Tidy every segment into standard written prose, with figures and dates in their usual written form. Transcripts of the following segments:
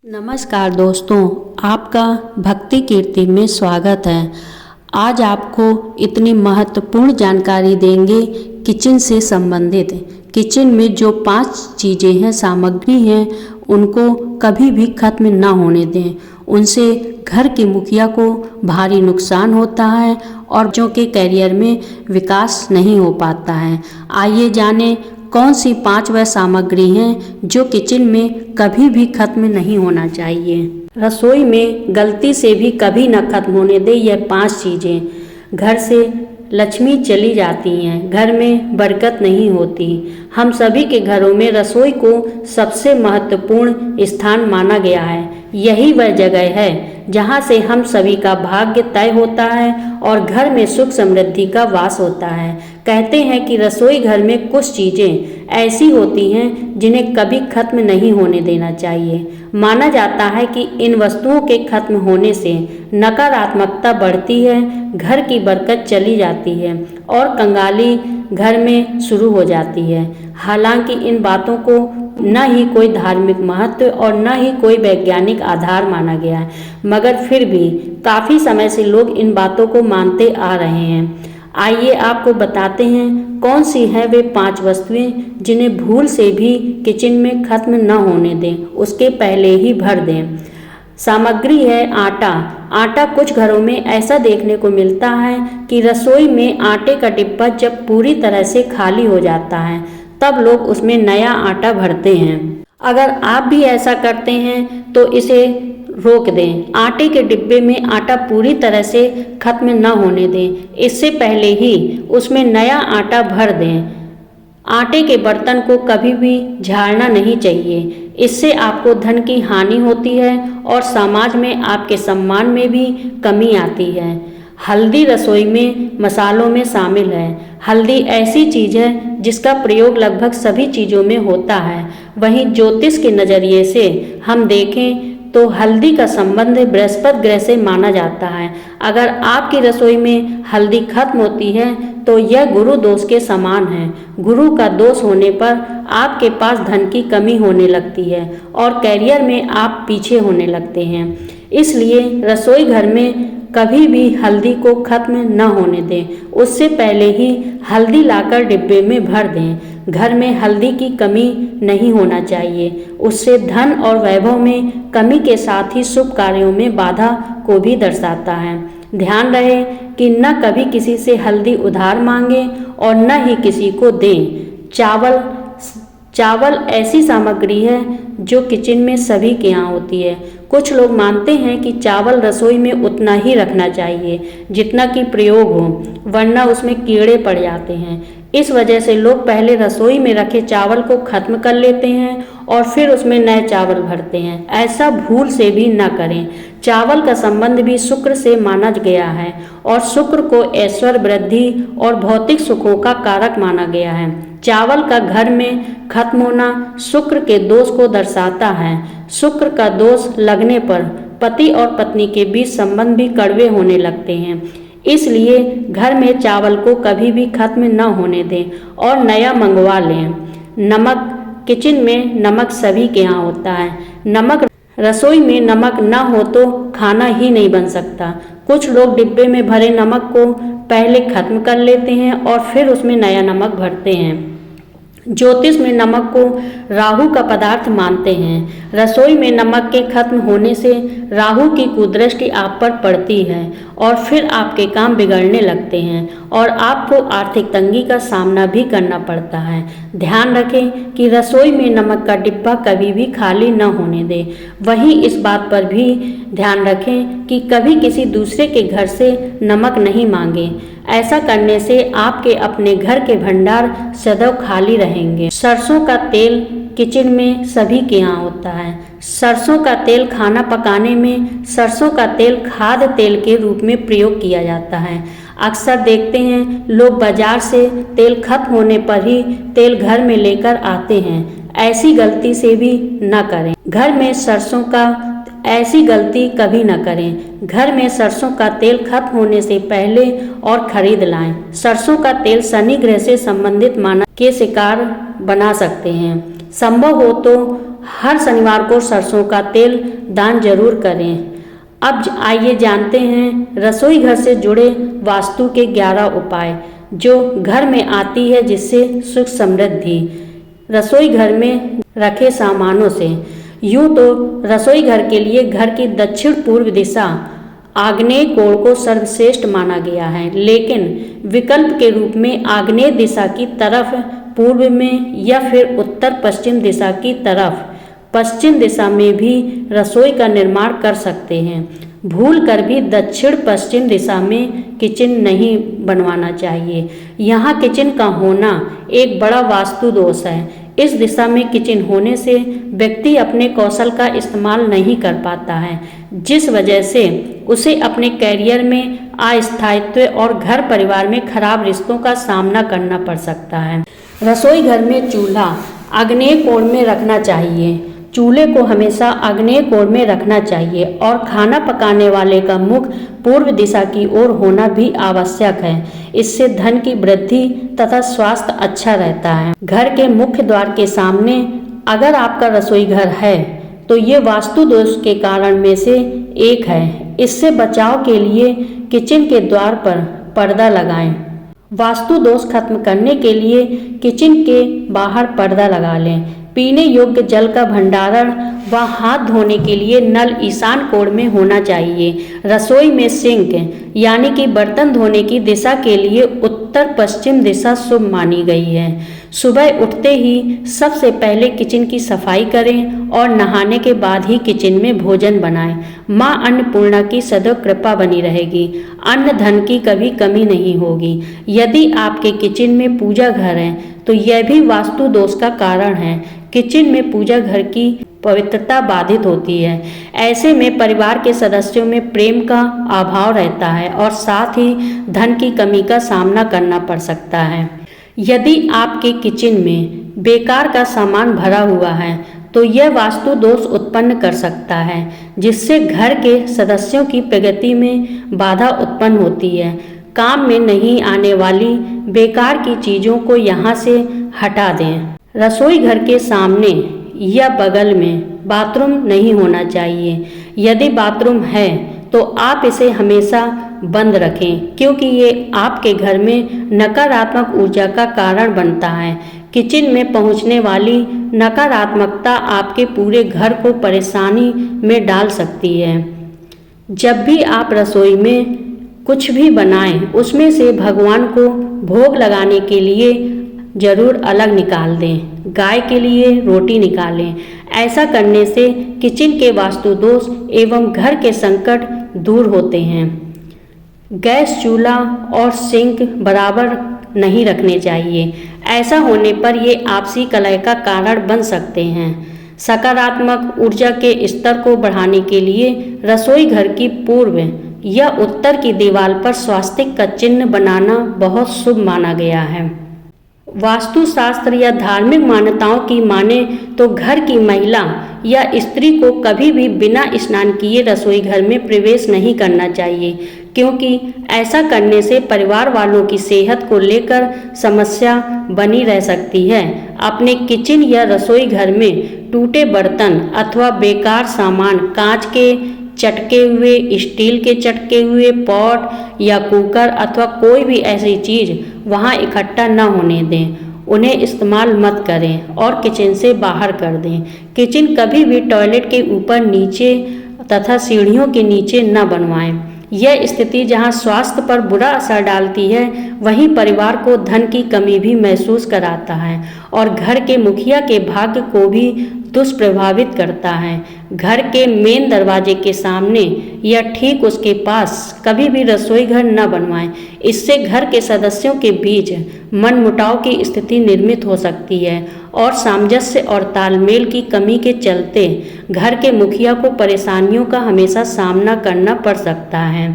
नमस्कार दोस्तों, आपका भक्ति कीर्ति में स्वागत है। आज आपको इतनी महत्वपूर्ण जानकारी देंगे किचन से संबंधित। किचन में जो 5 चीज़ें हैं, सामग्री हैं, उनको कभी भी खत्म ना होने दें। उनसे घर की मुखिया को भारी नुकसान होता है और बच्चों के करियर में विकास नहीं हो पाता है। आइए जानें कौन सी 5 वह सामग्री हैं जो किचन में कभी भी खत्म नहीं होना चाहिए। रसोई में गलती से भी कभी न खत्म होने दे यह 5 चीज़ें। घर से लक्ष्मी चली जाती हैं, घर में बरकत नहीं होती। हम सभी के घरों में रसोई को सबसे महत्वपूर्ण स्थान माना गया है। यही वह जगह है जहाँ से हम सभी का भाग्य तय होता है और घर में सुख समृद्धि का वास होता है। कहते हैं कि रसोई घर में कुछ चीज़ें ऐसी होती हैं जिन्हें कभी खत्म नहीं होने देना चाहिए। माना जाता है कि इन वस्तुओं के खत्म होने से नकारात्मकता बढ़ती है, घर की बरकत चली जाती है और कंगाली घर में शुरू हो जाती है। हालांकि इन बातों को न ही कोई धार्मिक महत्व और न ही कोई वैज्ञानिक आधार माना गया है, मगर फिर भी काफ़ी समय से लोग इन बातों को मानते आ रहे हैं। आइए आपको बताते हैं कौन सी है वे 5 वस्तुएं जिन्हें भूल से भी किचन में खत्म न होने दें, उसके पहले ही भर दें। सामग्री है आटा। आटा कुछ घरों में ऐसा देखने को मिलता है कि रसोई में आटे का डिब्बा जब पूरी तरह से खाली हो जाता है तब लोग उसमें नया आटा भरते हैं। अगर आप भी ऐसा करते हैं तो इसे रोक दें। आटे के डिब्बे में आटा पूरी तरह से खत्म न होने दें, इससे पहले ही उसमें नया आटा भर दें। आटे के बर्तन को कभी भी झाड़ना नहीं चाहिए, इससे आपको धन की हानि होती है और समाज में आपके सम्मान में भी कमी आती है। हल्दी रसोई में मसालों में शामिल है। हल्दी ऐसी चीज़ है जिसका प्रयोग लगभग सभी चीज़ों में होता है। वहीं ज्योतिष के नज़रिए से हम देखें तो हल्दी का संबंध बृहस्पति ग्रह से माना जाता है। अगर आपकी रसोई में हल्दी खत्म होती है तो यह गुरु दोष के समान है। गुरु का दोष होने पर आपके पास धन की कमी होने लगती है और करियर में आप पीछे होने लगते हैं। इसलिए रसोई घर में कभी भी हल्दी को खत्म न होने दें, उससे पहले ही हल्दी लाकर डिब्बे में भर दें। घर में हल्दी की कमी नहीं होना चाहिए, उससे धन और वैभव में कमी के साथ ही शुभ कार्यों में बाधा को भी दर्शाता है। ध्यान रहे कि न कभी किसी से हल्दी उधार मांगे और न ही किसी को दें। चावल ऐसी सामग्री है जो किचन में सभी के यहाँ होती है। कुछ लोग मानते हैं कि चावल रसोई में उतना ही रखना चाहिए जितना कि प्रयोग हो, वरना उसमें कीड़े पड़ जाते हैं। इस वजह से लोग पहले रसोई में रखे चावल को खत्म कर लेते हैं और फिर उसमें नए चावल भरते हैं। ऐसा भूल से भी न करें। चावल का संबंध भी शुक्र से माना गया है और शुक्र को ऐश्वर्य, वृद्धि और भौतिक सुखों का कारक माना गया है। चावल का घर में खत्म होना शुक्र के दोष को दर्शाता है। शुक्र का दोष लगने पर पति और पत्नी के बीच संबंध भी कड़वे होने लगते हैं। इसलिए घर में चावल को कभी भी खत्म न होने दें और नया मंगवा लें। नमक, किचन में नमक सभी के यहाँ होता है। नमक रसोई में नमक न हो तो खाना ही नहीं बन सकता। कुछ लोग डिब्बे में भरे नमक को पहले खत्म कर लेते हैं और फिर उसमें नया नमक भरते हैं। ज्योतिष में नमक को राहु का पदार्थ मानते हैं। रसोई में नमक के खत्म होने से राहु की कुदृष्टि आप पर पड़ती है और फिर आपके काम बिगड़ने लगते हैं और आपको आर्थिक तंगी का सामना भी करना पड़ता है। ध्यान रखें कि रसोई में नमक का डिब्बा कभी भी खाली न होने दें। वहीं इस बात पर भी ध्यान रखें कि कभी किसी दूसरे के घर से नमक नहीं मांगें। ऐसा करने से आपके अपने घर के भंडार सदैव खाली रहेंगे। सरसों का तेल किचन में सभी के यहाँ होता है। सरसों का तेल खाना पकाने में सरसों का तेल खाद्य तेल के रूप में प्रयोग किया जाता है। अक्सर देखते हैं लोग बाजार से तेल खत्म होने पर ही तेल घर में लेकर आते हैं। ऐसी गलती से भी न करें। ऐसी गलती कभी न करें। घर में सरसों का तेल खत्म होने से पहले और खरीद लाएं। सरसों का तेल शनि ग्रह से संबंधित माना के शिकार बना सकते हैं। संभव हो तो हर शनिवार को सरसों का तेल दान जरूर करें। अब आइए जानते हैं रसोई घर से जुड़े वास्तु के 11 उपाय जो घर में आती है जिससे सुख समृद्धि। रसोई घर में रखे सामानों से। यूँ तो रसोई घर के लिए घर की दक्षिण पूर्व दिशा आग्नेय कोण को सर्वश्रेष्ठ माना गया है, लेकिन विकल्प के रूप में आग्नेय दिशा की तरफ पूर्व में या फिर उत्तर पश्चिम दिशा की तरफ पश्चिम दिशा में भी रसोई का निर्माण कर सकते हैं। भूल कर भी दक्षिण पश्चिम दिशा में किचन नहीं बनवाना चाहिए। यहाँ किचन का होना एक बड़ा वास्तु दोष है। इस दिशा में किचन होने से व्यक्ति अपने कौशल का इस्तेमाल नहीं कर पाता है, जिस वजह से उसे अपने कैरियर में अस्थायित्व और घर परिवार में खराब रिश्तों का सामना करना पड़ सकता है। रसोई घर में चूल्हा आग्नेय कोण में रखना चाहिए। चूल्हे को हमेशा आग्नेय कोण में रखना चाहिए और खाना पकाने वाले का मुख पूर्व दिशा की ओर होना भी आवश्यक है। इससे धन की वृद्धि तथा स्वास्थ्य अच्छा रहता है। घर के मुख्य द्वार के सामने अगर आपका रसोई घर है तो ये वास्तु दोष के कारण में से एक है। इससे बचाव के लिए किचन के द्वार पर पर्दा लगाएं। वास्तु दोष खत्म करने के लिए किचन के बाहर पर्दा लगा लें। पीने योग्य जल का भंडारण व हाथ धोने के लिए नल ईशान कोण में होना चाहिए। रसोई में सिंक यानी कि बर्तन धोने की दिशा के लिए उत्तर पश्चिम दिशा शुभ मानी गई है। सुबह उठते ही सबसे पहले किचन की सफाई करें और नहाने के बाद ही किचन में भोजन बनाएं। माँ अन्नपूर्णा की सदैव कृपा बनी रहेगी। अन्न धन की कभी कमी नहीं होगी। यदि आपके किचन में पूजा घर है तो यह भी वास्तु दोष का कारण है। किचन में पूजा घर की पवित्रता बाधित होती है। ऐसे में परिवार के सदस्यों में प्रेम का अभाव रहता है और साथ ही धन की कमी का सामना करना पड़ सकता है। यदि आपके किचन में बेकार का सामान भरा हुआ है तो यह वास्तु दोष उत्पन्न कर सकता है, जिससे घर के सदस्यों की प्रगति में बाधा उत्पन्न होती है। काम में नहीं आने वाली बेकार की चीज़ों को यहाँ से हटा दें। रसोई घर के सामने या बगल में बाथरूम नहीं होना चाहिए। यदि बाथरूम है तो आप इसे हमेशा बंद रखें, क्योंकि ये आपके घर में नकारात्मक ऊर्जा का कारण बनता है। किचन में पहुंचने वाली नकारात्मकता आपके पूरे घर को परेशानी में डाल सकती है। जब भी आप रसोई में कुछ भी बनाएं, उसमें से भगवान को भोग लगाने के लिए जरूर अलग निकाल दें। गाय के लिए रोटी निकालें। ऐसा करने से किचन के वास्तु दोष एवं घर के संकट दूर होते हैं। गैस चूल्हा और सिंक बराबर नहीं रखने चाहिए। ऐसा होने पर ये आपसी कलह का कारण बन सकते हैं। सकारात्मक ऊर्जा के स्तर को बढ़ाने के लिए रसोई घर की पूर्व या उत्तर की दीवार पर स्वास्तिक का चिन्ह बनाना बहुत शुभ माना गया है। वास्तुशास्त्र या धार्मिक मान्यताओं की माने तो घर की महिला या स्त्री को कभी भी बिना स्नान किए रसोई घर में प्रवेश नहीं करना चाहिए, क्योंकि ऐसा करने से परिवार वालों की सेहत को लेकर समस्या बनी रह सकती है। अपने किचन या रसोई घर में टूटे बर्तन अथवा बेकार सामान, कांच के चटके हुए, स्टील के चटके हुए पॉट या कुकर अथवा कोई भी ऐसी चीज़ वहां इकट्ठा न होने दें। उन्हें इस्तेमाल मत करें और किचन से बाहर कर दें। किचन कभी भी टॉयलेट के ऊपर, नीचे तथा सीढ़ियों के नीचे न बनवाएं। यह स्थिति जहां स्वास्थ्य पर बुरा असर डालती है, वहीं परिवार को धन की कमी भी महसूस कराता है और घर के मुखिया के भाग्य को भी दुष्प्रभावित करता है। घर के मेन दरवाजे के सामने या ठीक उसके पास कभी भी रसोई घर न बनवाएं। इससे घर के सदस्यों के बीच मनमुटाव की स्थिति निर्मित हो सकती है और सामंजस्य और तालमेल की कमी के चलते घर के मुखिया को परेशानियों का हमेशा सामना करना पड़ सकता है।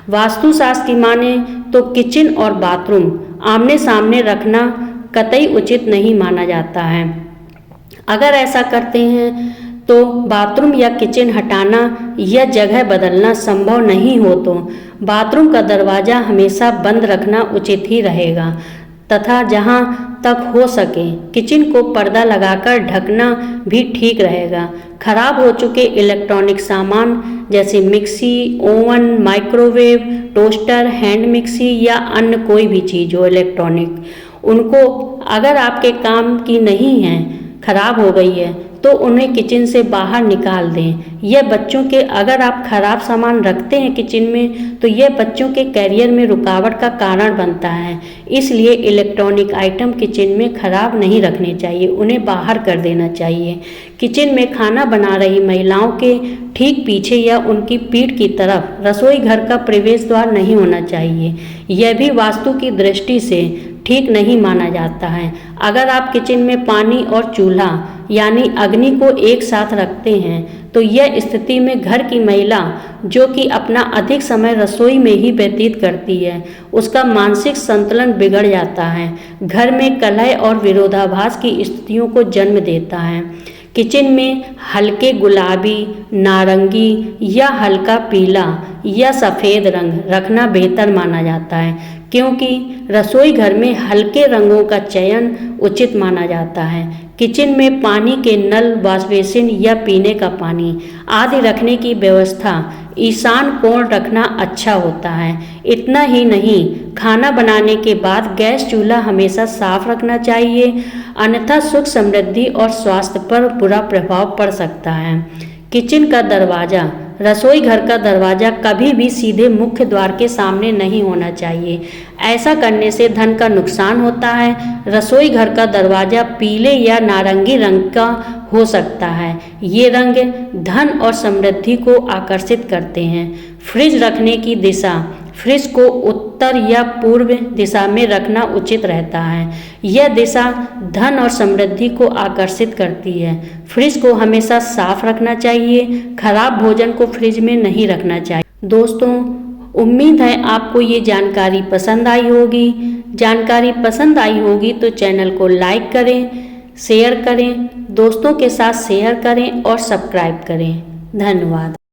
वास्तुशास्त्र की माने तो किचन और बाथरूम आमने सामने रखना कतई उचित नहीं माना जाता है। अगर ऐसा करते हैं तो बाथरूम या किचन हटाना या जगह बदलना संभव नहीं हो तो बाथरूम का दरवाज़ा हमेशा बंद रखना उचित ही रहेगा, तथा जहां तक हो सके किचन को पर्दा लगाकर ढकना भी ठीक रहेगा। खराब हो चुके इलेक्ट्रॉनिक सामान जैसे mixie, oven, microwave, toaster, hand mixie या अन्य कोई भी चीज़ हो इलेक्ट्रॉनिक, उनको अगर आपके काम की नहीं है, खराब हो गई है, तो उन्हें किचन से बाहर निकाल दें। यह बच्चों के, अगर आप खराब सामान रखते हैं किचन में तो यह बच्चों के करियर में रुकावट का कारण बनता है। इसलिए इलेक्ट्रॉनिक आइटम किचन में खराब नहीं रखने चाहिए, उन्हें बाहर कर देना चाहिए। किचन में खाना बना रही महिलाओं के ठीक पीछे या उनकी पीठ की तरफ रसोई घर का प्रवेश द्वार नहीं होना चाहिए। यह भी वास्तु की दृष्टि से ठीक नहीं माना जाता है। अगर आप किचन में पानी और चूल्हा यानी अग्नि को एक साथ रखते हैं तो यह स्थिति में घर की महिला जो कि अपना अधिक समय रसोई में ही व्यतीत करती है, उसका मानसिक संतुलन बिगड़ जाता है, घर में कलह और विरोधाभास की स्थितियों को जन्म देता है। किचन में हल्के गुलाबी, नारंगी या हल्का पीला या सफ़ेद रंग रखना बेहतर माना जाता है, क्योंकि रसोई घर में हल्के रंगों का चयन उचित माना जाता है। किचन में पानी के नल, वॉश बेसिन या पीने का पानी आदि रखने की व्यवस्था ईशान कोण रखना अच्छा होता है। इतना ही नहीं, खाना बनाने के बाद गैस चूल्हा हमेशा साफ रखना चाहिए, अन्यथा सुख समृद्धि और स्वास्थ्य पर बुरा प्रभाव पड़ सकता है। किचन का दरवाज़ा, रसोई घर का दरवाज़ा कभी भी सीधे मुख्य द्वार के सामने नहीं होना चाहिए। ऐसा करने से धन का नुकसान होता है। रसोई घर का दरवाज़ा पीले या नारंगी रंग का हो सकता है। ये रंग धन और समृद्धि को आकर्षित करते हैं। फ्रिज रखने की दिशा, फ्रिज को उत्तर या पूर्व दिशा में रखना उचित रहता है। यह दिशा धन और समृद्धि को आकर्षित करती है। फ्रिज को हमेशा साफ रखना चाहिए, खराब भोजन को फ्रिज में नहीं रखना चाहिए। दोस्तों, उम्मीद है आपको ये जानकारी पसंद आई होगी। जानकारी पसंद आई होगी तो चैनल को लाइक करें, शेयर करें, दोस्तों के साथ शेयर करें और सब्सक्राइब करें। धन्यवाद।